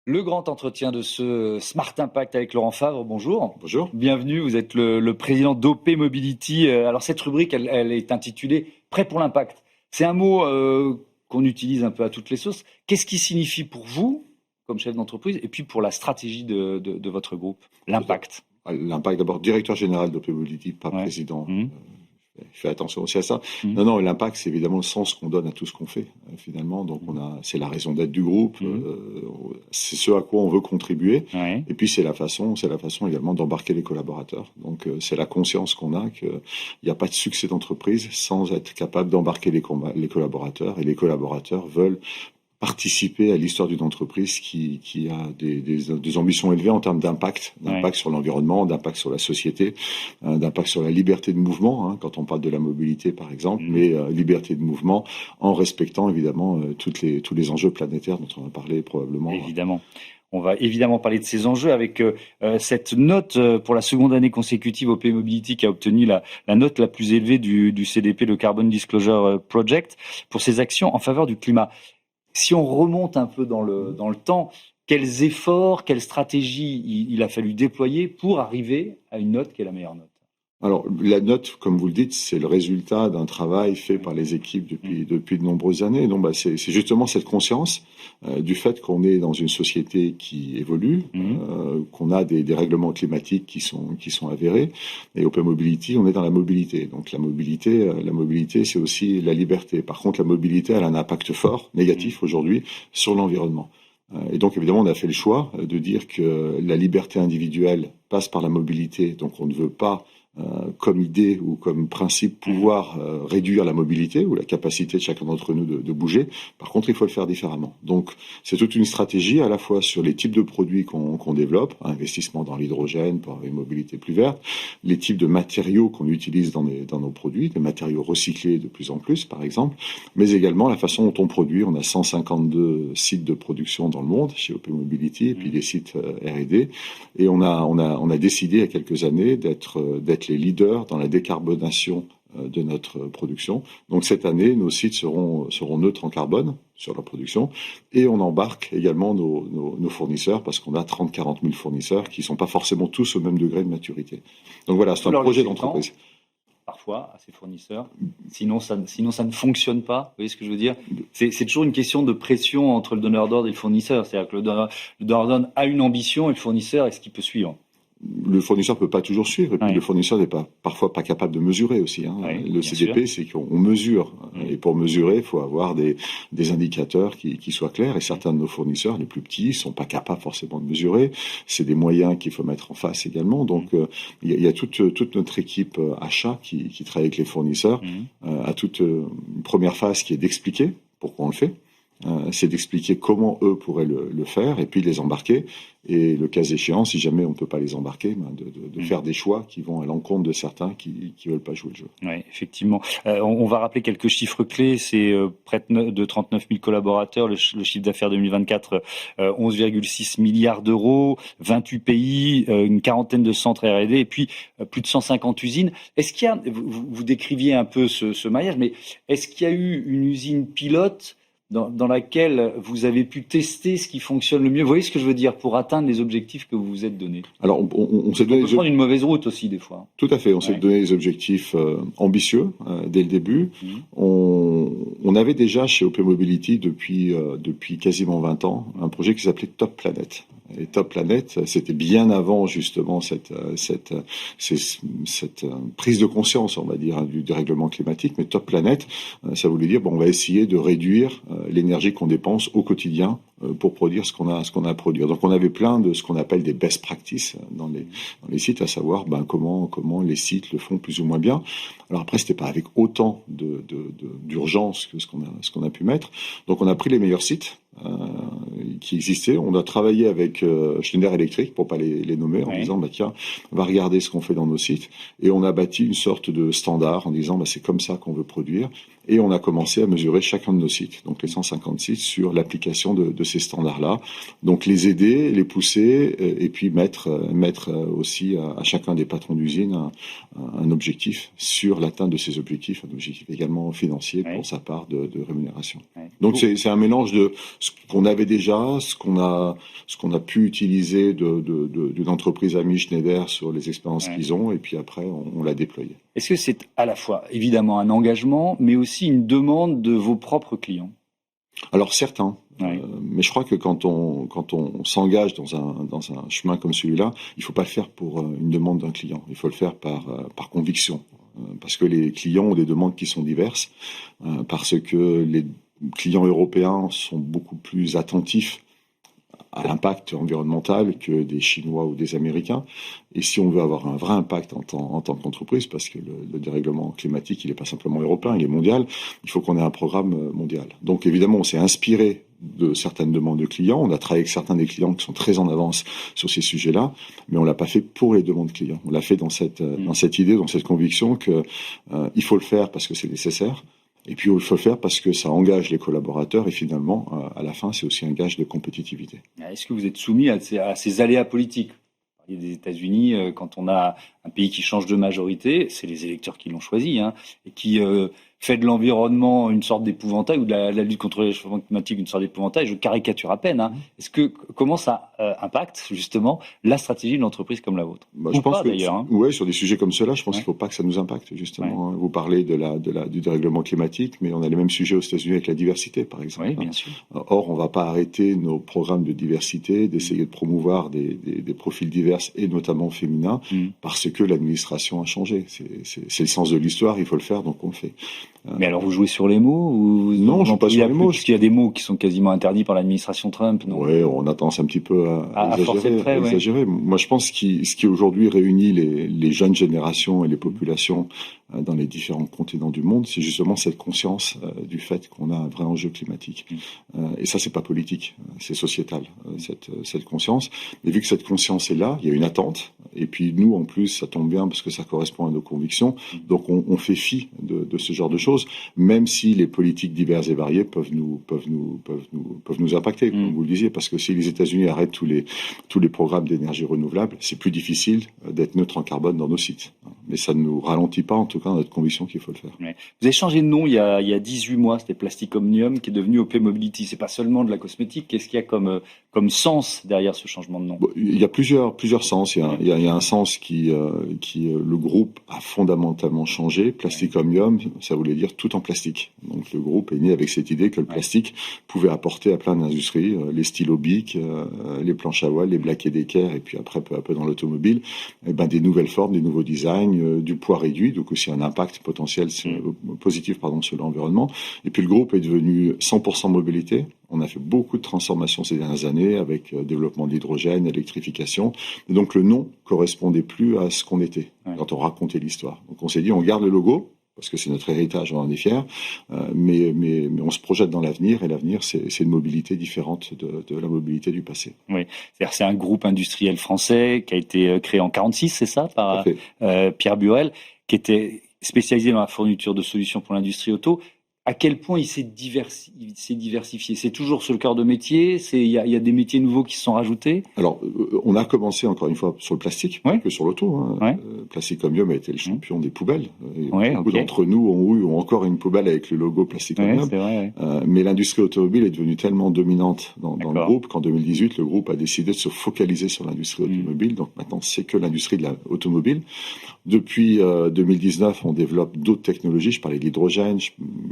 Le grand entretien de ce Smart Impact avec Laurent Favre, bonjour. Bonjour. Bienvenue, vous êtes le président d'OP Mobility. Alors cette rubrique, elle est intitulée « Prêt pour l'impact ». C'est un mot qu'on utilise un peu à toutes les sauces. Qu'est-ce qui signifie pour vous, comme chef d'entreprise, et puis pour la stratégie de votre groupe, l'impact? L'impact, d'abord, directeur général d'OP Mobility, pas président. Je fais attention aussi à ça. Non, l'impact, c'est évidemment le sens qu'on donne à tout ce qu'on fait, finalement. Donc, c'est la raison d'être du groupe, c'est ce à quoi on veut contribuer. Et puis, c'est la façon également d'embarquer les collaborateurs. Donc, c'est la conscience qu'on a qu'il n'y a pas de succès d'entreprise sans être capable d'embarquer les collaborateurs. Et les collaborateurs veulent participer à l'histoire d'une entreprise qui a des ambitions élevées en termes d'impact sur l'environnement, d'impact sur la société, d'impact sur la liberté de mouvement, quand on parle de la mobilité par exemple, mais liberté de mouvement en respectant évidemment tous les enjeux planétaires dont on a parlé probablement. Évidemment. On va évidemment parler de ces enjeux avec cette note pour la seconde année consécutive OP Mobility qui a obtenu la note la plus élevée du CDP, le Carbon Disclosure Project, pour ses actions en faveur du climat. Si on remonte un peu dans le temps, quels efforts, quelles stratégies il a fallu déployer pour arriver à une note qui est la meilleure note? Alors, la note, comme vous le dites, c'est le résultat d'un travail fait par les équipes depuis de nombreuses années. Donc, c'est justement cette conscience du fait qu'on est dans une société qui évolue, qu'on a des règlements climatiques qui sont avérés. Et Open Mobility, on est dans la mobilité. Donc, la mobilité, c'est aussi la liberté. Par contre, la mobilité, elle a un impact fort, négatif aujourd'hui, sur l'environnement. Et donc, évidemment, on a fait le choix de dire que la liberté individuelle passe par la mobilité. Donc, on ne veut pas comme idée ou comme principe pouvoir réduire la mobilité ou la capacité de chacun d'entre nous de bouger. Par contre, il faut le faire différemment. Donc, c'est toute une stratégie à la fois sur les types de produits qu'on développe, investissement dans l'hydrogène pour avoir une mobilité plus verte, les types de matériaux qu'on utilise dans nos produits, des matériaux recyclés de plus en plus, par exemple, mais également la façon dont on produit. On a 152 sites de production dans le monde chez OP Mobility et puis des sites R&D. Et on a décidé il y a quelques années d'être les leaders dans la décarbonation de notre production. Donc cette année, nos sites seront neutres en carbone sur la production et on embarque également nos fournisseurs parce qu'on a 30-40 000 fournisseurs qui ne sont pas forcément tous au même degré de maturité. Donc voilà, c'est un projet d'entreprise. Parfois, à ces fournisseurs, sinon ça ne fonctionne pas. Vous voyez ce que je veux dire? C'est toujours une question de pression entre le donneur d'ordre et le fournisseur. C'est-à-dire que le donneur d'ordre a une ambition et le fournisseur, est-ce qu'il peut suivre? Le fournisseur peut pas toujours suivre, et puis le fournisseur n'est parfois pas capable de mesurer aussi. Le CDP, c'est qu'on mesure, et pour mesurer, il faut avoir des indicateurs qui soient clairs, et certains de nos fournisseurs, les plus petits, sont pas capables forcément de mesurer. C'est des moyens qu'il faut mettre en face également. Donc, il y a toute notre équipe achat qui travaille avec les fournisseurs, à toute une première phase qui est d'expliquer pourquoi on le fait. C'est d'expliquer comment eux pourraient le faire et puis de les embarquer. Et le cas échéant, si jamais on ne peut pas les embarquer, de faire des choix qui vont à l'encontre de certains qui ne veulent pas jouer le jeu. Oui, effectivement. On va rappeler quelques chiffres clés. C'est près de 39 000 collaborateurs. Le chiffre d'affaires 2024, 11,6 milliards d'euros, 28 pays, une quarantaine de centres R&D et puis plus de 150 usines. Est-ce qu'il y a, vous décriviez un peu ce maillage, mais est-ce qu'il y a eu une usine pilote dans laquelle vous avez pu tester ce qui fonctionne le mieux? Vous voyez ce que je veux dire, pour atteindre les objectifs que vous vous êtes donnés? Alors, on s'est donné prendre une mauvaise route aussi, des fois. Tout à fait. On s'est donné des objectifs ambitieux dès le début. On avait déjà chez OP Mobility depuis quasiment 20 ans un projet qui s'appelait Top Planet. Et Top Planet, c'était bien avant justement cette prise de conscience, on va dire, du dérèglement climatique. Mais Top Planet, ça voulait dire on va essayer de réduire l'énergie qu'on dépense au quotidien pour produire ce qu'on a à produire. Donc on avait plein de ce qu'on appelle des best practices dans les sites, à savoir comment les sites le font plus ou moins bien. Alors après, c'était pas avec autant d'urgence que ce qu'on a pu mettre. Donc on a pris les meilleurs sites qui existaient. On a travaillé avec Schneider Electric, pour pas les nommer, en disant tiens, on va regarder ce qu'on fait dans nos sites, et on a bâti une sorte de standard en disant c'est comme ça qu'on veut produire, et on a commencé à mesurer chacun de nos sites, donc les 150 sites, sur l'application de ces standards-là. Donc les aider, les pousser, et puis mettre aussi à chacun des patrons d'usine un objectif sur l'atteinte de ces objectifs, un objectif également financier pour sa part de rémunération. Donc c'est un mélange de ce qu'on avait déjà résultats, ce qu'on a pu utiliser d'une entreprise amie Schneider sur les expériences qu'ils ont, et puis après on l'a déployé. Est-ce que c'est à la fois évidemment un engagement, mais aussi une demande de vos propres clients? Alors certains, mais je crois que quand on s'engage dans un chemin comme celui-là, il faut pas le faire pour une demande d'un client, il faut le faire par conviction, parce que les clients ont des demandes qui sont diverses, parce que les clients européens sont beaucoup plus attentifs à l'impact environnemental que des Chinois ou des Américains. Et si on veut avoir un vrai impact en tant qu'entreprise, parce que le dérèglement climatique, il n'est pas simplement européen, il est mondial, il faut qu'on ait un programme mondial. Donc évidemment, on s'est inspiré de certaines demandes de clients, on a travaillé avec certains des clients qui sont très en avance sur ces sujets-là, mais on l'a pas fait pour les demandes clients. On l'a fait dans cette idée, dans cette conviction que il faut le faire parce que c'est nécessaire. Et puis, il faut le faire parce que ça engage les collaborateurs et finalement, à la fin, c'est aussi un gage de compétitivité. Est-ce que vous êtes soumis à ces aléas politiques? Vous parliez des États-Unis, quand on a un pays qui change de majorité, c'est les électeurs qui l'ont choisi, et qui fait de l'environnement une sorte d'épouvantail, ou de la lutte contre le réchauffement climatique une sorte d'épouvantail. Je caricature à peine. Comment ça impacte justement la stratégie d'une entreprise comme la vôtre? Je pense d'ailleurs. Ouais, sur des sujets comme cela, je pense qu'il ne faut pas que ça nous impacte justement. Vous parlez du dérèglement climatique, mais on a les mêmes sujets aux États-Unis avec la diversité, par exemple. Oui, bien sûr. Or, on ne va pas arrêter nos programmes de diversité, d'essayer de promouvoir des profils divers et notamment féminins, parce que l'administration a changé. C'est le sens de l'histoire, il faut le faire, donc on le fait. Mais alors vous jouez sur les mots ou non, je joue pas sur les mots. Parce qu'il y a des mots qui sont quasiment interdits par l'administration Trump, non? Oui, on a tendance un petit peu à exagérer. Moi, je pense ce qui aujourd'hui réunit les jeunes générations et les populations dans les différents continents du monde, c'est justement cette conscience du fait qu'on a un vrai enjeu climatique. Et ça, c'est pas politique, c'est sociétal, cette conscience. Mais vu que cette conscience est là, il y a une attente. Et puis nous, en plus, ça tombe bien parce que ça correspond à nos convictions. Donc on fait fi de ce genre de choses, même si les politiques diverses et variées peuvent nous impacter, comme vous le disiez, parce que si les États-Unis arrêtent tous les programmes d'énergie renouvelable, c'est plus difficile d'être neutre en carbone dans nos sites. Mais ça ne nous ralentit pas, en tout cas, notre conviction qu'il faut le faire. Ouais. Vous avez changé de nom il y a 18 mois, c'était Plastic Omnium, qui est devenu OP Mobility. C'est pas seulement de la cosmétique. Qu'est-ce qu'il y a comme sens derrière ce changement de nom? Il y a plusieurs sens. Il y a un sens qui le groupe a fondamentalement changé. Plastic Omnium, ça voulait dire tout en plastique. Donc le groupe est né avec cette idée que le plastique pouvait apporter à plein d'industries, les stylos Bic, les planches à voile, les Black & Decker, et puis après peu à peu dans l'automobile, des nouvelles formes, des nouveaux designs, du poids réduit, donc aussi un impact potentiel positif sur l'environnement. Et puis le groupe est devenu 100% mobilité. On a fait beaucoup de transformations ces dernières années avec développement de l'hydrogène, électrification. Et donc le nom correspondait plus à ce qu'on était quand on racontait l'histoire. Donc on s'est dit, on garde le logo, parce que c'est notre héritage, on en est fiers, mais on se projette dans l'avenir, et l'avenir, c'est une mobilité différente de la mobilité du passé. Oui, c'est-à-dire c'est un groupe industriel français qui a été créé en 1946, c'est ça, par Pierre Burrell, qui était spécialisé dans la fourniture de solutions pour l'industrie auto. À quel point il s'est diversifié? C'est toujours sur le cœur de métier? Il y a des métiers nouveaux qui se sont rajoutés? Alors, on a commencé encore une fois sur le plastique, pas que sur l'auto. Plastic Omnium a été le champion des poubelles. Beaucoup d'entre nous ont encore une poubelle avec le logo Plastic Omnium. Mais l'industrie automobile est devenue tellement dominante dans le groupe qu'en 2018, le groupe a décidé de se focaliser sur l'industrie automobile. Donc maintenant, c'est que l'industrie de l'automobile. Depuis 2019, on développe d'autres technologies. Je parlais de l'hydrogène,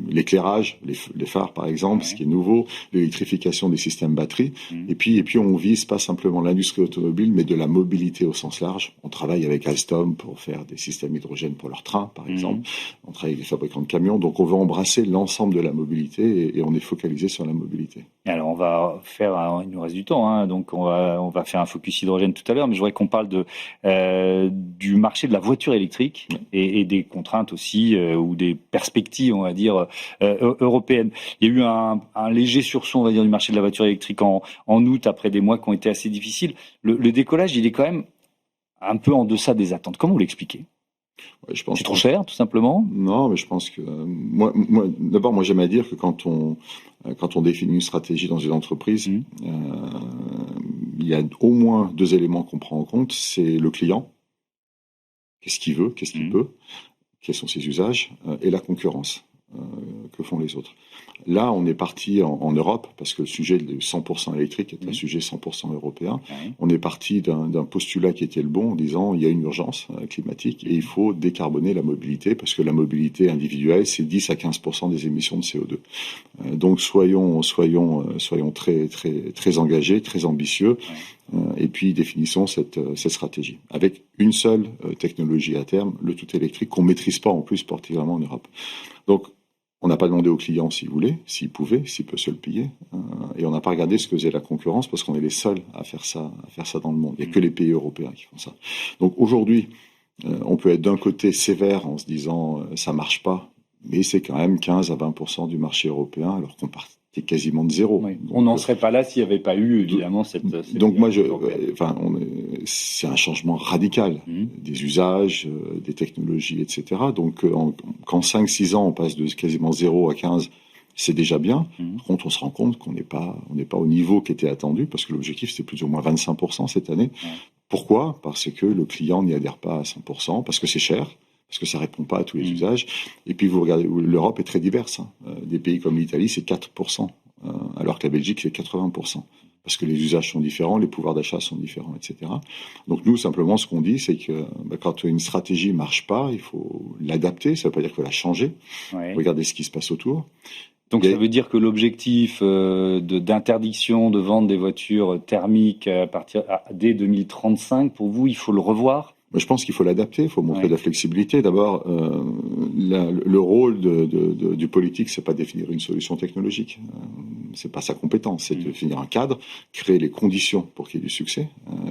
l'éclairage, les phares par exemple, ce qui est nouveau, l'électrification des systèmes batteries. Et puis on vise pas simplement l'industrie automobile, mais de la mobilité au sens large. On travaille avec Alstom pour faire des systèmes hydrogène pour leurs trains, par exemple. On travaille avec les fabricants de camions. Donc on veut embrasser l'ensemble de la mobilité et on est focalisé sur la mobilité. Alors on va faire, il nous reste du temps, donc on va faire un focus hydrogène tout à l'heure, mais je voudrais qu'on parle du marché de la voiture électrique et des contraintes aussi ou des perspectives, on va dire, européennes. Il y a eu un léger sursaut, on va dire, du marché de la voiture électrique en août, après des mois qui ont été assez difficiles. Le décollage, il est quand même un peu en deçà des attentes. Comment vous l'expliquez? Je pense c'est trop cher, tout simplement? Non, mais je pense que moi j'aime à dire que quand on définit une stratégie dans une entreprise, il y a au moins 2 éléments qu'on prend en compte. C'est le client, qu'est-ce qu'il veut, qu'est-ce qu'il peut, quels sont ses usages, et la concurrence. que font les autres. Là, on est parti en Europe, parce que le sujet de 100% électrique est un sujet 100% européen. On est parti d'un postulat qui était le bon, en disant il y a une urgence climatique et il faut décarboner la mobilité, parce que la mobilité individuelle, c'est 10 à 15% des émissions de CO2. Donc soyons très, très, très engagés, très ambitieux, et puis définissons cette stratégie. Avec une seule technologie à terme, le tout électrique, qu'on ne maîtrise pas en plus, particulièrement en Europe. Donc, on n'a pas demandé aux clients s'ils voulaient, s'ils pouvaient, s'ils peuvent se le payer. Et on n'a pas regardé ce que faisait la concurrence, parce qu'on est les seuls à faire ça dans le monde. Il n'y a que les pays européens qui font ça. Donc aujourd'hui, on peut être d'un côté sévère en se disant ça marche pas, mais c'est quand même 15 à 20% du marché européen, alors qu'on partait quasiment de zéro. Oui. On n'en serait pas là s'il n'y avait pas eu, évidemment, cette donc moi, c'est un changement radical des usages, des technologies, etc. Donc qu'en 5-6 ans, on passe de quasiment 0 à 15, c'est déjà bien. Par contre, on se rend compte qu'on n'est pas au niveau qui était attendu, parce que l'objectif, c'était plus ou moins 25% cette année. Pourquoi ? Parce que le client n'y adhère pas à 100%, parce que c'est cher, parce que ça répond pas à tous les usages. Et puis vous regardez, l'Europe est très diverse. Des pays comme l'Italie, c'est 4%, alors que la Belgique, c'est 80%. Parce que les usages sont différents, les pouvoirs d'achat sont différents, etc. Donc nous, simplement, ce qu'on dit, c'est que quand une stratégie marche pas, il faut l'adapter. Ça veut pas dire qu'il faut la changer. Regardez ce qui se passe autour. Donc ça veut dire que l'objectif d'interdiction de vente des voitures thermiques dès 2035, pour vous, il faut le revoir ? Je pense qu'il faut l'adapter, il faut montrer de la flexibilité. D'abord, le rôle du politique, c'est pas définir une solution technologique. C'est pas sa compétence, c'est de définir un cadre, créer les conditions pour qu'il y ait du succès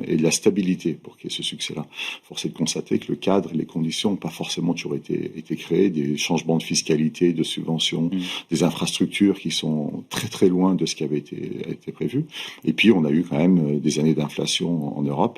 et de la stabilité pour qu'il y ait ce succès-là. Force est de constater que le cadre et les conditions n'ont pas forcément toujours été créés. Des changements de fiscalité, de subventions, des infrastructures qui sont très très loin de ce qui avait été prévu. Et puis, on a eu quand même des années d'inflation en Europe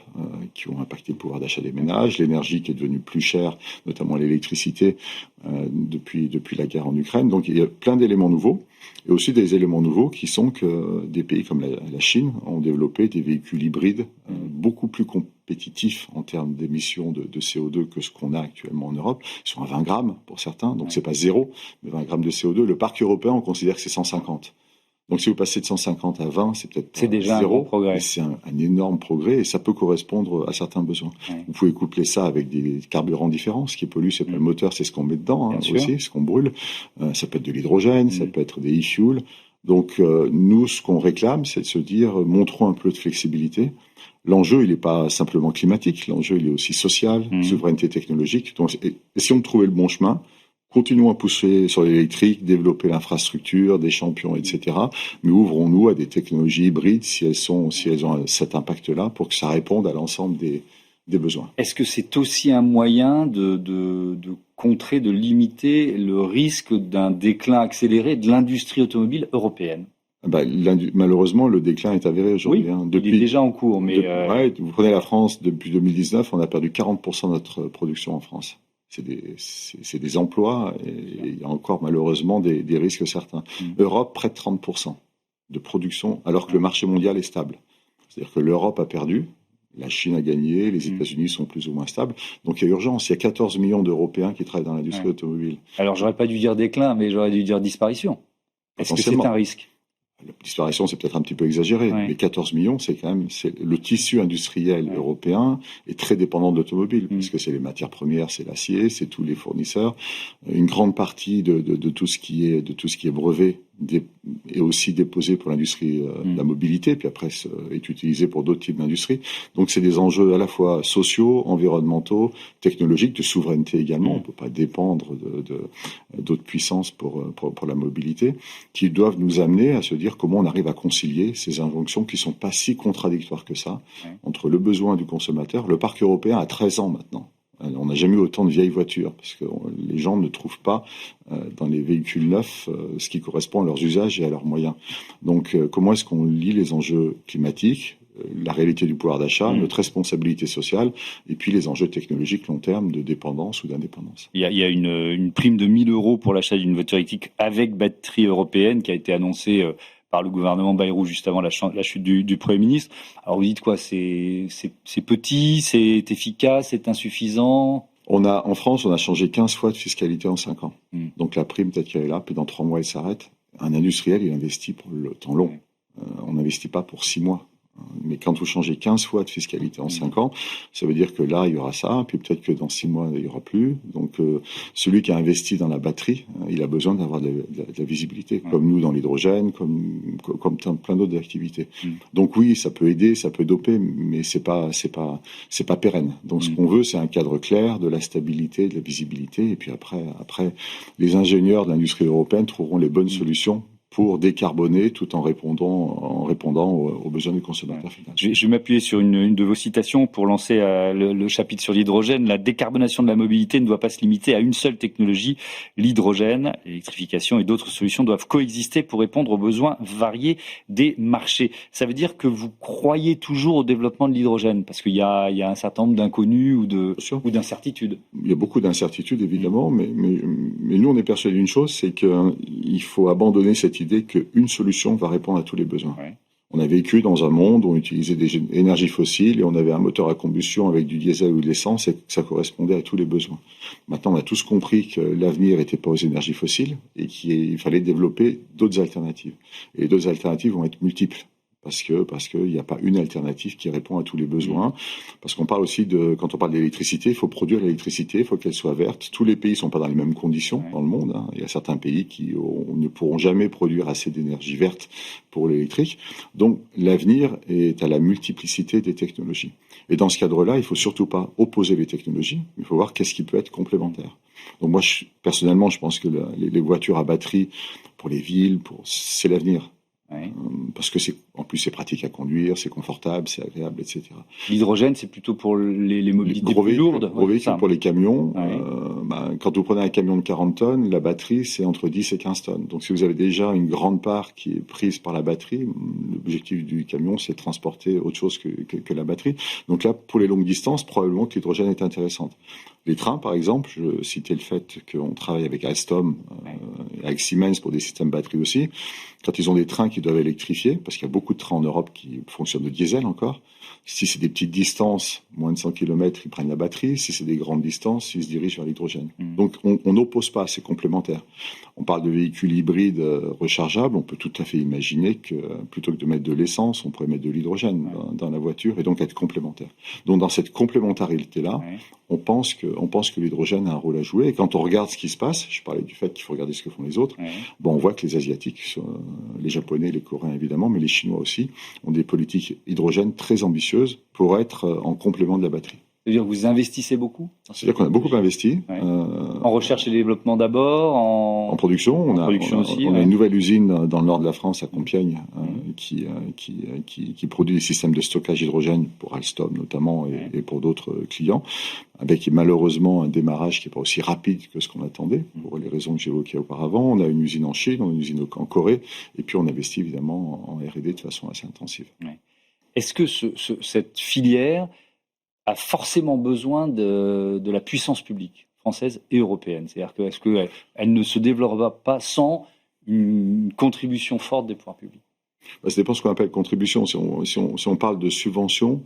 qui ont impacté le pouvoir d'achat des ménages. L'énergie qui est devenue plus chère, notamment l'électricité, depuis la guerre en Ukraine. Donc il y a plein d'éléments nouveaux, et aussi des éléments nouveaux qui sont que des pays comme la Chine ont développé des véhicules hybrides beaucoup plus compétitifs en termes d'émissions de CO2 que ce qu'on a actuellement en Europe. Ils sont à 20 grammes pour certains, donc c'est pas zéro, mais 20 grammes de CO2. Le parc européen, on considère que c'est 150. Donc si vous passez de 150 à 20, c'est peut-être déjà zéro, un gros progrès. mais c'est un énorme progrès, et ça peut correspondre à certains besoins. Vous pouvez coupler ça avec des carburants différents. Ce qui pollue, c'est pas le moteur, c'est ce qu'on met dedans aussi, ce qu'on brûle. Ça peut être de l'hydrogène, ça peut être des e-fuels. Donc nous, ce qu'on réclame, c'est de se dire, montrons un peu de flexibilité. L'enjeu, il n'est pas simplement climatique, l'enjeu, il est aussi social, souveraineté technologique. Donc, essayons de trouver le bon chemin. Continuons à pousser sur l'électrique, développer l'infrastructure, des champions, etc. Mais ouvrons-nous à des technologies hybrides si elles ont cet impact-là, pour que ça réponde à l'ensemble des besoins. Est-ce que c'est aussi un moyen de contrer, de limiter le risque d'un déclin accéléré de l'industrie automobile européenne ? Malheureusement, le déclin est avéré aujourd'hui. Il est déjà en cours. Mais vous prenez la France, depuis 2019, on a perdu 40% de notre production en France. C'est des emplois, et il y a encore malheureusement des risques certains. Europe, près de 30% de production, alors que le marché mondial est stable. C'est-à-dire que l'Europe a perdu, la Chine a gagné, les États-Unis sont plus ou moins stables. Donc il y a urgence. Il y a 14 millions d'Européens qui travaillent dans l'industrie automobile. Alors j'aurais pas dû dire déclin, mais j'aurais dû dire disparition. Est-ce que c'est un risque ? La disparition, c'est peut-être un petit peu exagéré, mais 14 millions, c'est le tissu industriel européen est très dépendant de l'automobile, puisque c'est les matières premières, c'est l'acier, c'est tous les fournisseurs. Une grande partie de tout ce qui est brevet est aussi déposé pour l'industrie de la mobilité, puis après est utilisé pour d'autres types d'industries. Donc c'est des enjeux à la fois sociaux, environnementaux, technologiques, de souveraineté également. On peut pas dépendre d'autres puissances pour la mobilité, qui doivent nous amener à se dire comment on arrive à concilier ces injonctions qui sont pas si contradictoires que ça, entre le besoin du consommateur. Le parc européen a 13 ans maintenant. On n'a jamais eu autant de vieilles voitures, parce que les gens ne trouvent pas dans les véhicules neufs ce qui correspond à leurs usages et à leurs moyens. Donc comment est-ce qu'on lie les enjeux climatiques, la réalité du pouvoir d'achat, notre responsabilité sociale, et puis les enjeux technologiques long terme de dépendance ou d'indépendance. Il y a une prime de 1 000 € pour l'achat d'une voiture électrique avec batterie européenne qui a été annoncée par le gouvernement Bayrou juste avant la chute du Premier ministre. Alors vous dites quoi ? C'est petit, c'est efficace, c'est insuffisant ? En France, on a changé 15 fois de fiscalité en 5 ans. Donc la prime, peut-être qu'elle est là, puis dans 3 mois, elle s'arrête. Un industriel, il investit pour le temps long. On n'investit pas pour 6 mois. Mais quand vous changez 15 fois de fiscalité en 5 ans, ça veut dire que là, il y aura ça, puis peut-être que dans 6 mois, il n'y aura plus. Donc, celui qui a investi dans la batterie, il a besoin d'avoir de la visibilité, comme nous dans l'hydrogène, comme plein d'autres activités. Donc oui, ça peut aider, ça peut doper, mais c'est pas pérenne. Donc ce qu'on veut, c'est un cadre clair, de la stabilité, de la visibilité, et puis après, les ingénieurs de l'industrie européenne trouveront les bonnes solutions pour décarboner tout en répondant aux besoins du consommateur final. Je vais m'appuyer sur une de vos citations pour lancer le chapitre sur l'hydrogène. La décarbonation de la mobilité ne doit pas se limiter à une seule technologie. L'hydrogène, l'électrification et d'autres solutions doivent coexister pour répondre aux besoins variés des marchés. Ça veut dire que vous croyez toujours au développement de l'hydrogène parce qu'il y a un certain nombre d'inconnus ou d'incertitudes. Il y a beaucoup d'incertitudes évidemment, mais nous on est persuadés d'une chose, c'est qu'il faut abandonner cette idée qu'une solution va répondre à tous les besoins. Ouais. On a vécu dans un monde où on utilisait des énergies fossiles et on avait un moteur à combustion avec du diesel ou de l'essence et que ça correspondait à tous les besoins. Maintenant, on a tous compris que l'avenir n'était pas aux énergies fossiles et qu'il fallait développer d'autres alternatives. Et les d'autres alternatives vont être multiples. Parce qu'il n'y a pas une alternative qui répond à tous les besoins. Parce qu'on parle aussi quand on parle d'électricité, il faut produire l'électricité, il faut qu'elle soit verte. Tous les pays ne sont pas dans les mêmes conditions dans le monde. Il y a certains pays qui ne pourront jamais produire assez d'énergie verte pour l'électrique. Donc, l'avenir est à la multiplicité des technologies. Et dans ce cadre-là, il ne faut surtout pas opposer les technologies. Il faut voir qu'est-ce qui peut être complémentaire. Donc moi, personnellement, je pense que les voitures à batterie pour les villes, c'est l'avenir. Oui. Parce que en plus c'est pratique à conduire, c'est confortable, c'est agréable, etc. L'hydrogène, c'est plutôt pour les mobilités plus lourdes. Gros véhicules pour les camions. Oui. Quand vous prenez un camion de 40 tonnes, la batterie c'est entre 10 et 15 tonnes. Donc si vous avez déjà une grande part qui est prise par la batterie, l'objectif du camion c'est de transporter autre chose que la batterie. Donc là, pour les longues distances, probablement que l'hydrogène est intéressante. Les trains, par exemple, je citais le fait qu'on travaille avec Alstom, avec Siemens pour des systèmes batteries aussi. Quand ils ont des trains qui doivent électrifier, parce qu'il y a beaucoup de trains en Europe qui fonctionnent de diesel encore, si c'est des petites distances, moins de 100 km, ils prennent la batterie. Si c'est des grandes distances, ils se dirigent vers l'hydrogène. Donc on n'oppose pas, c'est complémentaire. On parle de véhicules hybrides rechargeables, on peut tout à fait imaginer que plutôt que de mettre de l'essence, on pourrait mettre de l'hydrogène dans la voiture et donc être complémentaire. Donc dans cette complémentarité-là, on pense que l'hydrogène a un rôle à jouer. Et quand on regarde ce qui se passe, je parlais du fait qu'il faut regarder ce que font les autres, on voit que les Asiatiques, les Japonais, les Coréens évidemment, mais les Chinois aussi, ont des politiques hydrogène très ambitieuses pour être en complément de la batterie. C'est-à-dire que vous investissez beaucoup ? C'est-à-dire qu'on a beaucoup investi. En recherche et développement d'abord, en production. On a une nouvelle usine dans le nord de la France, à Compiègne, qui produit des systèmes de stockage hydrogène pour Alstom notamment et pour d'autres clients, avec malheureusement un démarrage qui n'est pas aussi rapide que ce qu'on attendait, pour les raisons que j'évoquais auparavant. On a une usine en Chine, on a une usine en Corée, et puis on investit évidemment en R&D de façon assez intensive. Est-ce que cette filière a forcément besoin de la puissance publique française et européenne? C'est-à-dire que est-ce qu'elle ne se développera pas sans une contribution forte des pouvoirs publics? Ça dépend de ce qu'on appelle contribution. Si on parle de subventions,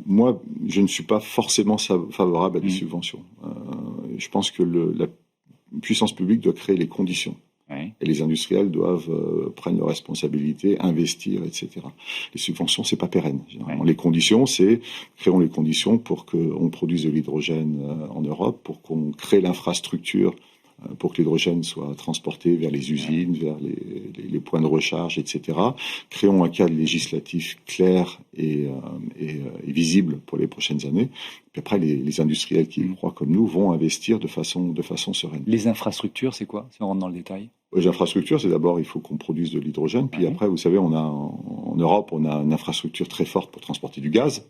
moi, je ne suis pas forcément favorable à des subventions. Je pense que la puissance publique doit créer les conditions. Et les industriels doivent prendre leurs responsabilités, investir, etc. Les subventions, c'est pas pérenne. Les conditions, créons les conditions pour qu'on produise de l'hydrogène en Europe, pour qu'on crée l'infrastructure pour que l'hydrogène soit transporté vers les usines, vers les points de recharge, etc. Créons un cadre législatif clair et visible pour les prochaines années. Puis après, les industriels qui y croient comme nous vont investir de façon sereine. Les infrastructures, c'est quoi, si on rentre dans le détail? Les infrastructures, c'est d'abord, il faut qu'on produise de l'hydrogène. Puis après, vous savez, en Europe, on a une infrastructure très forte pour transporter du gaz.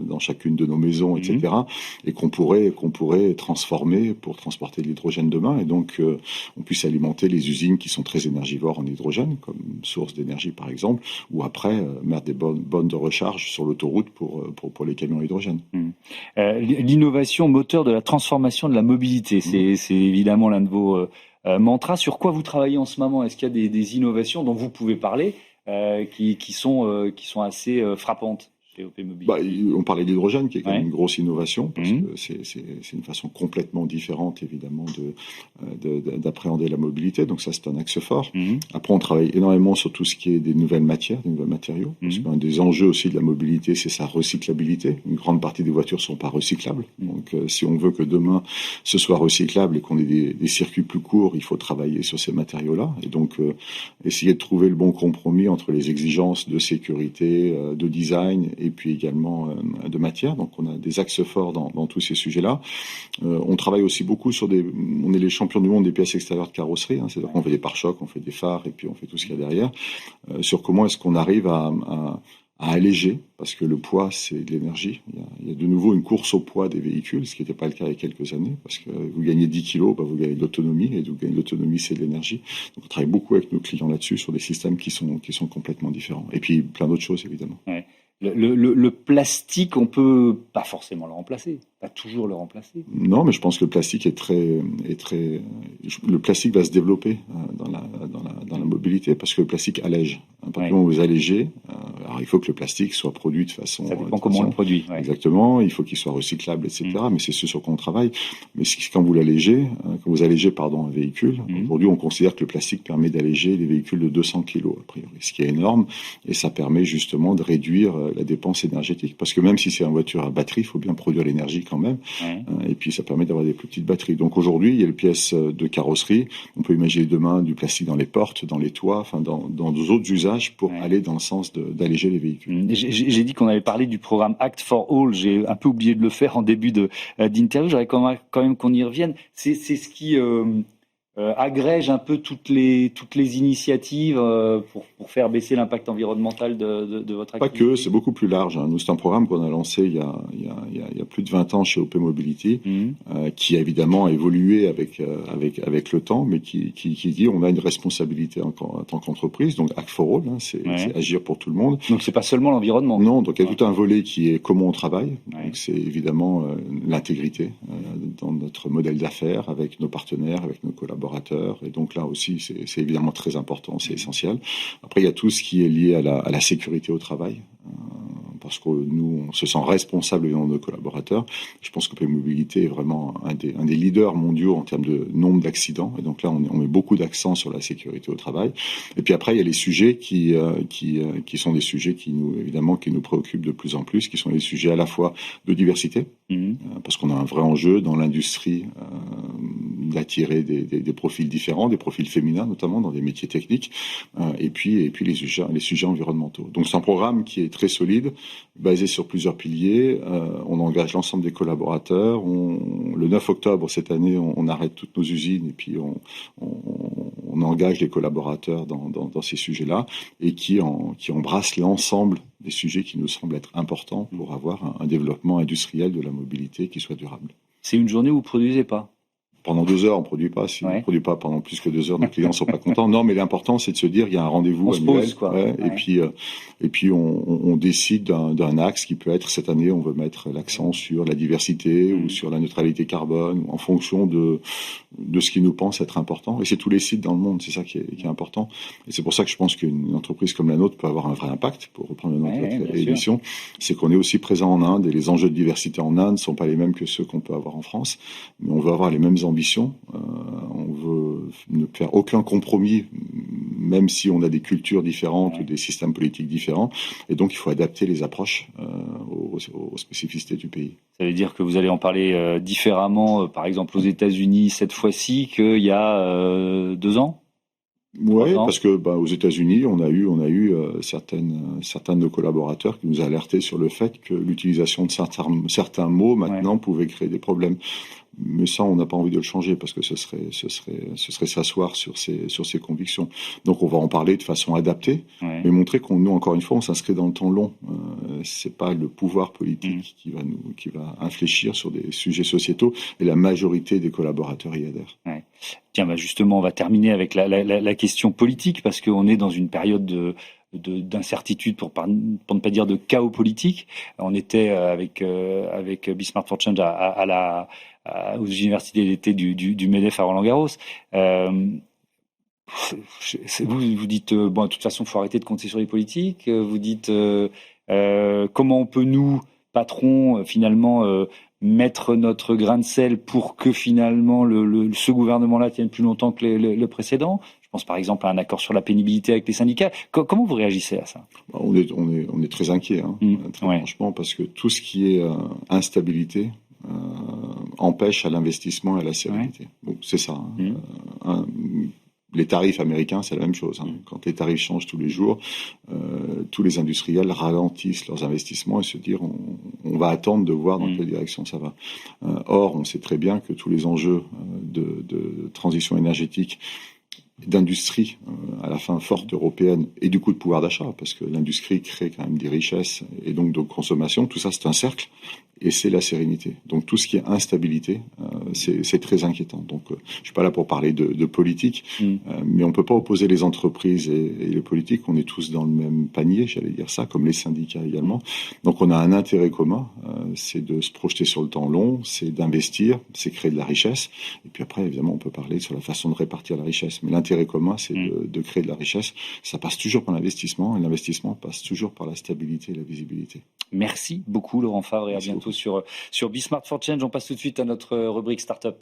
Dans chacune de nos maisons, etc. Et qu'on pourrait transformer pour transporter de l'hydrogène demain. Et donc, on puisse alimenter les usines qui sont très énergivores en hydrogène, comme source d'énergie par exemple, ou après mettre des bornes de recharge sur l'autoroute pour les camions à hydrogène. L'innovation moteur de la transformation de la mobilité, c'est évidemment l'un de vos mantras. Sur quoi vous travaillez en ce moment? Est-ce qu'il y a des innovations dont vous pouvez parler qui sont assez frappantes? chez OP Mobility. On parlait d'hydrogène, qui est quand même Ouais. une grosse innovation, parce que c'est une façon complètement différente, évidemment, d'appréhender la mobilité. Donc ça, c'est un axe fort. Après, on travaille énormément sur tout ce qui est des nouvelles matières, des nouveaux matériaux, parce qu'un des enjeux aussi de la mobilité, c'est sa recyclabilité. Une grande partie des voitures sont pas recyclables. Donc, si on veut que demain ce soit recyclable et qu'on ait des circuits plus courts, il faut travailler sur ces matériaux-là. Et donc, essayer de trouver le bon compromis entre les exigences de sécurité, de design et puis également de matière. Donc, on a des axes forts dans tous ces sujets-là. On travaille aussi beaucoup on est les champions du monde des pièces extérieures de carrosserie. C'est-à-dire qu'on fait des pare-chocs, on fait des phares et puis on fait tout ce qu'il y a derrière. Sur comment est-ce qu'on arrive à alléger, parce que le poids, c'est de l'énergie. Il y a de nouveau une course au poids des véhicules, ce qui n'était pas le cas il y a quelques années, parce que vous gagnez 10 kilos, vous gagnez de l'autonomie, et vous gagnez de l'autonomie, c'est de l'énergie. Donc on travaille beaucoup avec nos clients là-dessus, sur des systèmes qui sont complètement différents. Et puis plein d'autres choses, évidemment. Ouais. Le plastique, on peut pas forcément le remplacer, pas toujours le remplacer. Non, mais je pense que le plastique le plastique va se développer dans la mobilité, parce que le plastique allège. À partir du moment où vous allégez, alors il faut que le plastique soit produit de façon... Ça dépend comment on le produit. Ouais. Exactement, il faut qu'il soit recyclable, etc. Mais c'est ce sur quoi on travaille. Mais quand vous allégez un véhicule, aujourd'hui on considère que le plastique permet d'alléger les véhicules de 200 kilos, a priori, ce qui est énorme, et ça permet justement de réduire la dépense énergétique. Parce que même si c'est une voiture à batterie, il faut bien produire l'énergie quand même. Et puis ça permet d'avoir des plus petites batteries. Donc aujourd'hui, il y a les pièces de carrosserie. On peut imaginer demain du plastique dans les portes, dans les toits, dans d'autres usages pour aller dans le sens d'alléger les véhicules. J'ai dit qu'on avait parlé du programme Act for All. J'ai un peu oublié de le faire en début d'interview. J'aurais quand même qu'on y revienne. C'est ce qui agrège un peu toutes les initiatives pour faire baisser l'impact environnemental de votre activité. Pas que, c'est beaucoup plus large. Nous, c'est un programme qu'on a lancé il y a plus de 20 ans chez OP Mobility, qui a évidemment évolué avec le temps, mais qui dit on a une responsabilité en tant qu'entreprise. Donc Act for All, c'est agir pour tout le monde. Donc c'est pas seulement l'environnement. Non, donc il y a tout un volet qui est comment on travaille. Donc c'est évidemment l'intégrité dans notre modèle d'affaires avec nos partenaires, avec nos collaborateurs. Et donc là aussi, c'est évidemment très important, c'est essentiel. Après, il y a tout ce qui est lié à la sécurité au travail. Parce que nous, on se sent responsable de nos collaborateurs. Je pense que OP Mobilité est vraiment un des leaders mondiaux en termes de nombre d'accidents. Et donc là, on met beaucoup d'accent sur la sécurité au travail. Et puis après, il y a les sujets qui sont des sujets qui nous préoccupent de plus en plus, qui sont les sujets à la fois de diversité, parce qu'on a un vrai enjeu dans l'industrie d'attirer des profils différents, des profils féminins notamment dans des métiers techniques, et puis les sujets environnementaux. Donc c'est un programme qui est très solide, basé sur plusieurs piliers. On engage l'ensemble des collaborateurs. Le 9 octobre cette année, on arrête toutes nos usines et puis on engage les collaborateurs dans ces sujets-là et qui embrassent l'ensemble des sujets qui nous semblent être importants pour avoir un développement industriel de la mobilité qui soit durable. C'est une journée où vous ne produisez pas? Pendant 2 heures, on ne produit pas. Si on ne produit pas pendant plus que 2 heures, nos clients ne sont pas contents. Non, mais l'important, c'est de se dire, il y a un rendez-vous annuel. On se pose, quoi. Et puis, on décide d'un axe qui peut être, cette année, on veut mettre l'accent sur la diversité ou sur la neutralité carbone, en fonction de ce qui nous pense être important. Et c'est tous les sites dans le monde, c'est ça qui est important. Et c'est pour ça que je pense qu'une entreprise comme la nôtre peut avoir un vrai impact, pour reprendre notre émission. C'est qu'on est aussi présent en Inde, et les enjeux de diversité en Inde ne sont pas les mêmes que ceux qu'on peut avoir en France. Mais on veut avoir les mêmes ambitions. On veut ne faire aucun compromis, même si on a des cultures différentes ou des systèmes politiques différents. Et donc, il faut adapter les approches aux spécificités du pays. Ça veut dire que vous allez en parler différemment, par exemple aux États-Unis cette fois-ci, qu'il y a 2 ans? Oui, parce que aux États-Unis, on a eu certains de nos collaborateurs qui nous alertaient sur le fait que l'utilisation de certains mots maintenant pouvait créer des problèmes. Mais ça, on n'a pas envie de le changer parce que ce serait s'asseoir sur ses convictions. Donc, on va en parler de façon adaptée, mais montrer nous, encore une fois, on s'inscrit dans le temps long. C'est pas le pouvoir politique qui va infléchir sur des sujets sociétaux, et la majorité des collaborateurs y adhèrent. Ouais. Tiens, justement, on va terminer avec la question politique, parce qu'on est dans une période d'incertitude, pour ne pas dire de chaos politique. On était avec Be-Smart for Change aux universités d'été du MEDEF à Roland-Garros. Vous dites, de toute façon, il faut arrêter de compter sur les politiques. Vous dites, Comment on peut, nous, patrons, finalement, mettre notre grain de sel pour que finalement ce gouvernement-là tienne plus longtemps que le précédent? Je pense par exemple à un accord sur la pénibilité avec les syndicats. Comment vous réagissez à ça? On est très inquiet, hein, très franchement, parce que tout ce qui est instabilité empêche à l'investissement et à la sérénité. Donc c'est ça. Les tarifs américains, c'est la même chose. Quand les tarifs changent tous les jours, tous les industriels ralentissent leurs investissements et se disent on va attendre de voir dans quelle direction ça va. Or, on sait très bien que tous les enjeux de transition énergétique, d'industrie à la fin forte européenne et du coup de pouvoir d'achat, parce que l'industrie crée quand même des richesses et donc de consommation, tout ça c'est un cercle et c'est la sérénité. Donc tout ce qui est instabilité, c'est très inquiétant. Donc je suis pas là pour parler de politique, mais on peut pas opposer les entreprises et les politiques. On est tous dans le même panier, j'allais dire ça, comme les syndicats également. Donc on a un intérêt commun, c'est de se projeter sur le temps long, c'est d'investir, c'est créer de la richesse. Et puis après, évidemment, on peut parler sur la façon de répartir la richesse. Mais l'intérêt commun, c'est de créer de la richesse. Ça passe toujours par l'investissement, et l'investissement passe toujours par la stabilité et la visibilité. Merci beaucoup Laurent Favre et à bientôt sur Be Smart for Change. On passe tout de suite à notre rubrique Startup.